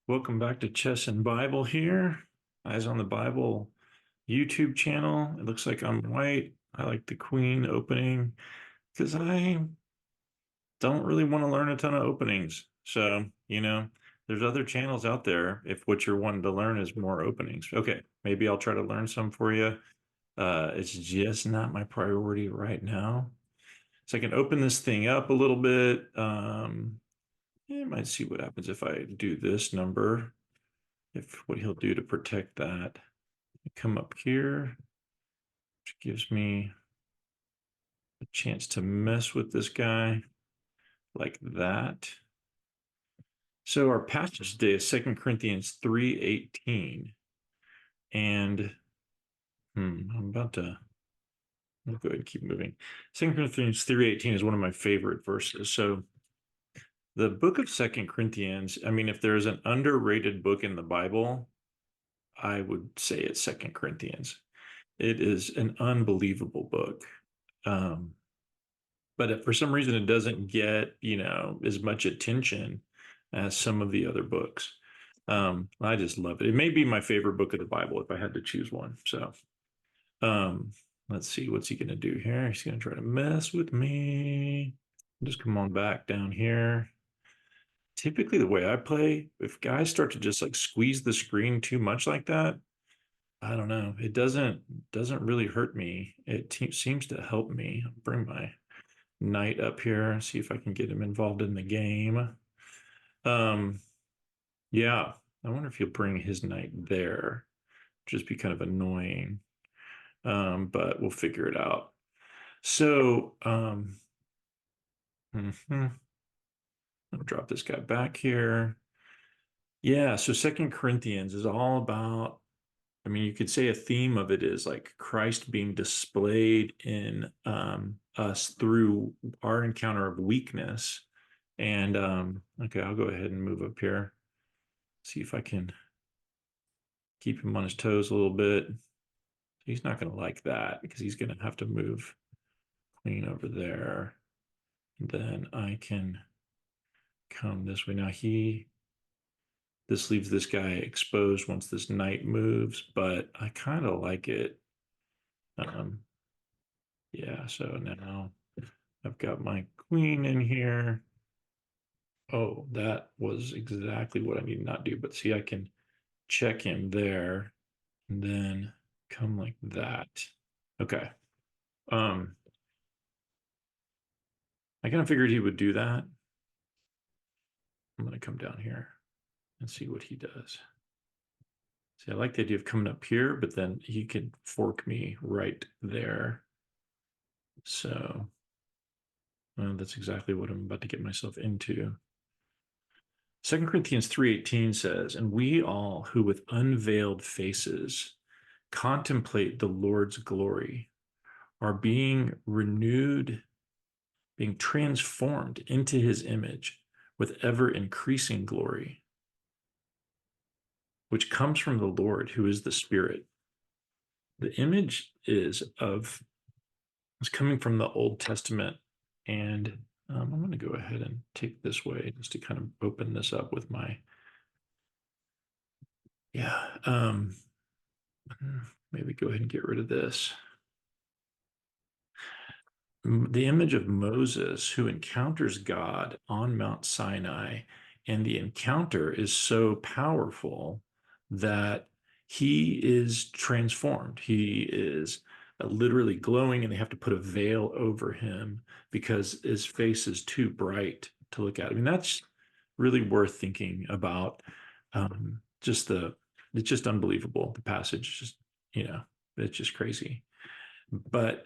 Welcome back to Chess and Bible here. Eyes on the Bible YouTube channel. It looks like I'm white. I like the queen opening because I don't really want to learn a ton of openings. So, there's other channels out there if what you're wanting to learn is more openings. Okay, maybe I'll try to learn some for you. It's just not my priority right now. So I can open this thing up a little bit. You might see what happens if I do this number. If what he'll do to protect that. Come up here, which gives me a chance to mess with this guy like that. So our passage today is 2 Corinthians 3:18. And I'm about to I'll go ahead and keep moving. 2 Corinthians 3:18 is one of my favorite verses. So the book of 2 Corinthians, I mean, if there's an underrated book in the Bible, I would say it's 2 Corinthians. It is an unbelievable book. Um, but for some reason it doesn't get, as much attention as some of the other books. I just love it. It may be my favorite book of the Bible if I had to choose one. So, um, let's see, what's he going to do here? He's going to try to mess with me. Just come on back down here. Typically, the way I play, if guys start to just like squeeze the screen too much like that, I don't know. It doesn't really hurt me. It seems to help me. I'll bring my knight up here, see if I can get him involved in the game. Um, yeah, I wonder if he'll bring his knight there. Just be kind of annoying. But we'll figure it out. So, I'll drop this guy back here. Yeah, so Second Corinthians is all about, I mean, you could say a theme of it is like Christ being displayed in us through our encounter of weakness. And okay, I'll go ahead and move up here. See if I can keep him on his toes a little bit. He's not going to like that because he's going to have to move queen over there. And then I can come this way. Now this leaves this guy exposed once this knight moves, but I kind of like it. Um, yeah, so now I've got my queen in here. Oh, that was exactly what I need to not do. But see, I can check him there and then come like that. Okay. Um, I kind of figured he would do that. I'm going to come down here and see what he does. See, I like the idea of coming up here, but then he could fork me right there. So that's exactly what I'm about to get myself into. 2 Corinthians 3:18 says, "And we all who with unveiled faces contemplate the Lord's glory are being renewed, being transformed into his image with ever increasing glory, which comes from the Lord, who is the Spirit." The image is coming from the Old Testament, and I'm going to go ahead and take this way just to kind of open this up with my yeah. Maybe go ahead and get rid of this. The image of Moses who encounters God on Mount Sinai, and the encounter is so powerful that he is transformed. He is literally glowing, and they have to put a veil over him because his face is too bright to look at. I mean, that's really worth thinking about. Just it's just unbelievable. The passage, just, it's just crazy. But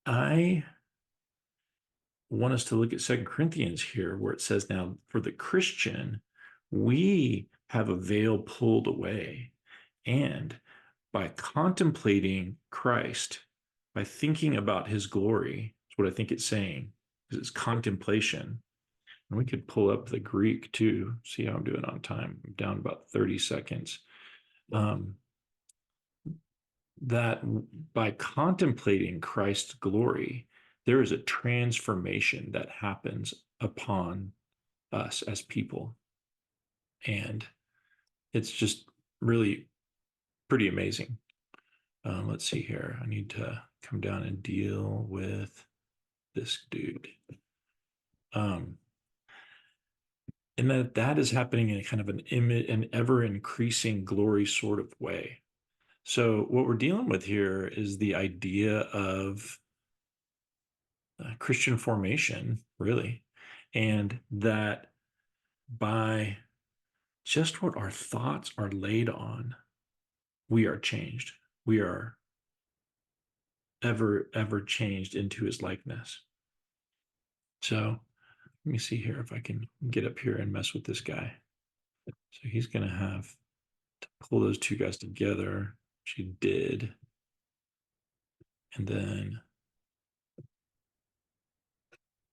I want us to look at Second Corinthians here, where it says, now for the Christian, we have a veil pulled away. And by contemplating Christ, by thinking about his glory, is what I think it's saying, is it's contemplation. And we could pull up the Greek too, see how I'm doing on time. I'm down about 30 seconds. Um, that by contemplating Christ's glory, there is a transformation that happens upon us as people. And it's just really pretty amazing. Let's see here. I need to come down and deal with this dude. And that is happening in kind of an ever increasing glory sort of way. So what we're dealing with here is the idea of Christian formation, really, and that by just what our thoughts are laid on, we are changed. We are ever changed into his likeness. So let me see here if I can get up here and mess with this guy. So he's going to have to pull those two guys together. She did. And then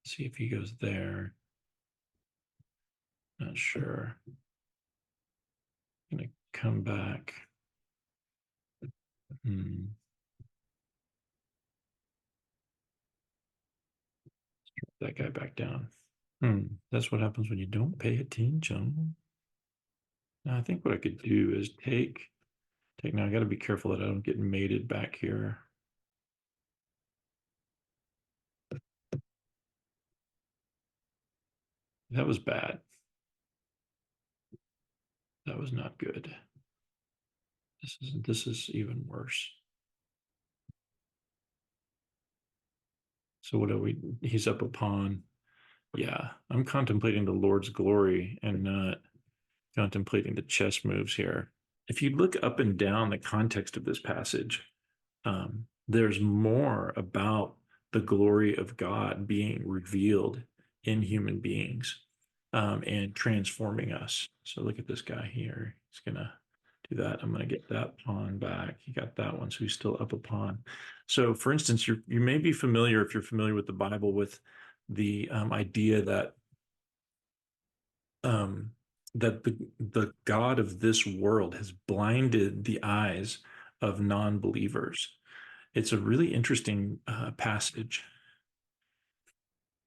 see if he goes there. Not sure. I'm going to come back. That guy back down. That's what happens when you don't pay attention. Now, I think what I could do is take. Now I got to be careful that I don't get mated back here. That was bad. That was not good. This is even worse. So what are we? He's up a pawn. Yeah, I'm contemplating the Lord's glory and not contemplating the chess moves here. If you look up and down the context of this passage, there's more about the glory of God being revealed in human beings and transforming us. So look at this guy here. He's going to do that. I'm going to get that pawn back. He got that one, so he's still up a pawn. So, for instance, you may be familiar, if you're familiar with the Bible, with the idea that um, the God of this world has blinded the eyes of non-believers. It's a really interesting passage.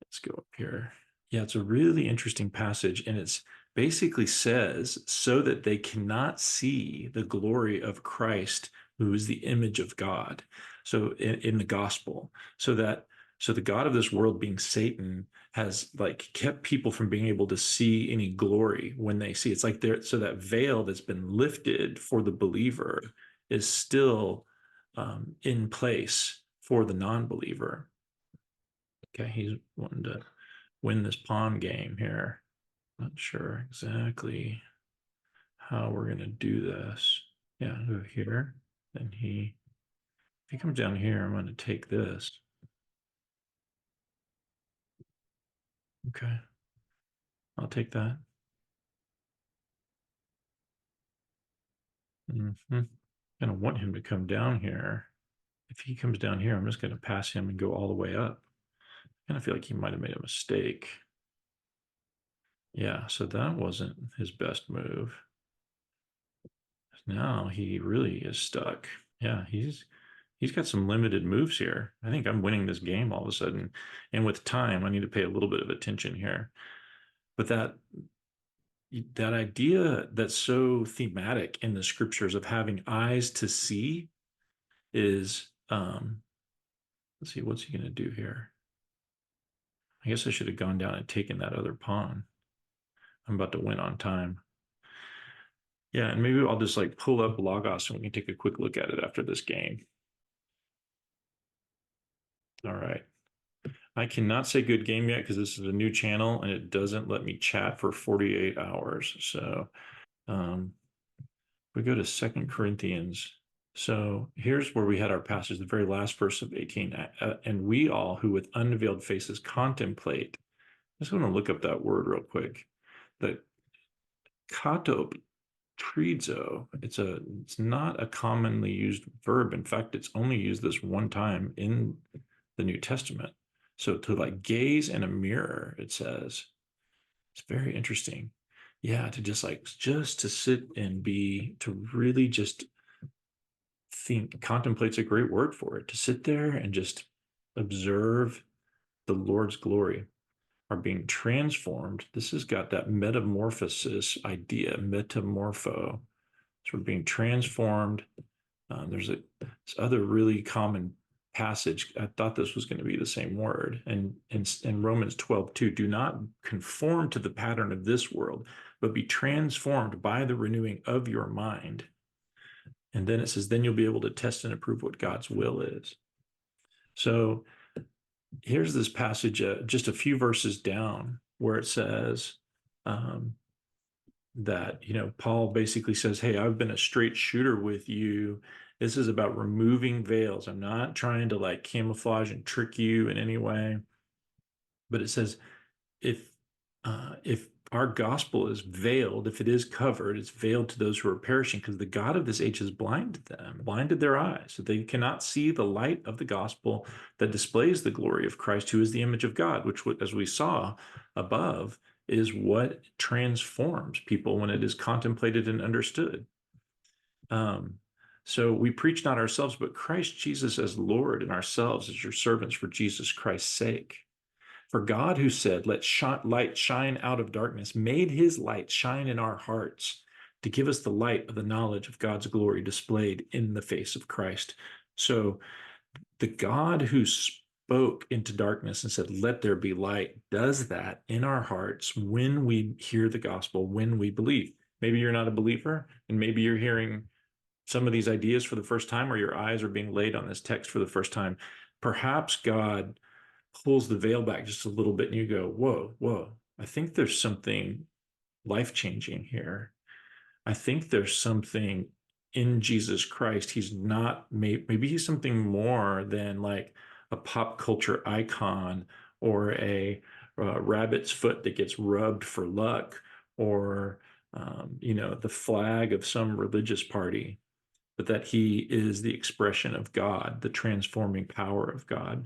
Let's go up here. Yeah, it's a really interesting passage, and it's basically says so that they cannot see the glory of Christ, who is the image of God. So in the gospel, so the God of this world, being Satan, has like kept people from being able to see any glory when they see. It's like there, so that veil that's been lifted for the believer is still in place for the non-believer. Okay, he's wanting to win this pawn game here. Not sure exactly how we're going to do this. Yeah, go here. Then if he comes down here, I'm going to take this. Okay, I'll take that. Mm-hmm. I don't want him to come down here. If he comes down here, I'm just going to pass him and go all the way up. I kind of feel like he might have made a mistake. Yeah, so that wasn't his best move. Now he really is stuck. Yeah, he's got some limited moves here. I think I'm winning this game all of a sudden. And with time, I need to pay a little bit of attention here. But that idea that's so thematic in the scriptures of having eyes to see is let's see, what's he gonna do here? I guess I should have gone down and taken that other pawn. I'm about to win on time. Yeah, and maybe I'll just like pull up Logos and we can take a quick look at it after this game. All right. I cannot say good game yet because this is a new channel and it doesn't let me chat for 48 hours. So we go to Second Corinthians. So here's where we had our passage, the very last verse of 18. And we all who with unveiled faces contemplate. I just want to look up that word real quick. The katatrizo. It's not a commonly used verb. In fact, it's only used this one time in the New Testament. So to like gaze in a mirror, it says, it's very interesting. Yeah, to just to sit and to really just think, contemplate's a great word for it, to sit there and just observe the Lord's glory. are being transformed. This has got that metamorphosis idea, metamorpho. So we're being transformed. There's this other really common passage. I thought this was going to be the same word. And in Romans 12:2, do not conform to the pattern of this world, but be transformed by the renewing of your mind. And then it says, then you'll be able to test and approve what God's will is. So here's this passage, just a few verses down, where it says that, Paul basically says, hey, I've been a straight shooter with you. This is about removing veils. I'm not trying to like camouflage and trick you in any way. But it says, if our gospel is veiled, if it is covered, it's veiled to those who are perishing, because the God of this age has blinded them, blinded their eyes, so they cannot see the light of the gospel that displays the glory of Christ, who is the image of God, which, as we saw above, is what transforms people when it is contemplated and understood. So we preach not ourselves, but Christ Jesus as Lord, and ourselves as your servants for Jesus Christ's sake. For God, who said, let light shine out of darkness, made his light shine in our hearts to give us the light of the knowledge of God's glory displayed in the face of Christ. So the God who spoke into darkness and said, let there be light, does that in our hearts when we hear the gospel, when we believe. Maybe you're not a believer, and maybe you're hearing some of these ideas for the first time, or your eyes are being laid on this text for the first time. Perhaps God pulls the veil back just a little bit and you go, whoa, I think there's something life-changing here. I think there's something in Jesus Christ. He's not, maybe he's something more than like a pop culture icon, or a rabbit's foot that gets rubbed for luck, or the flag of some religious party, but that he is the expression of God, the transforming power of God.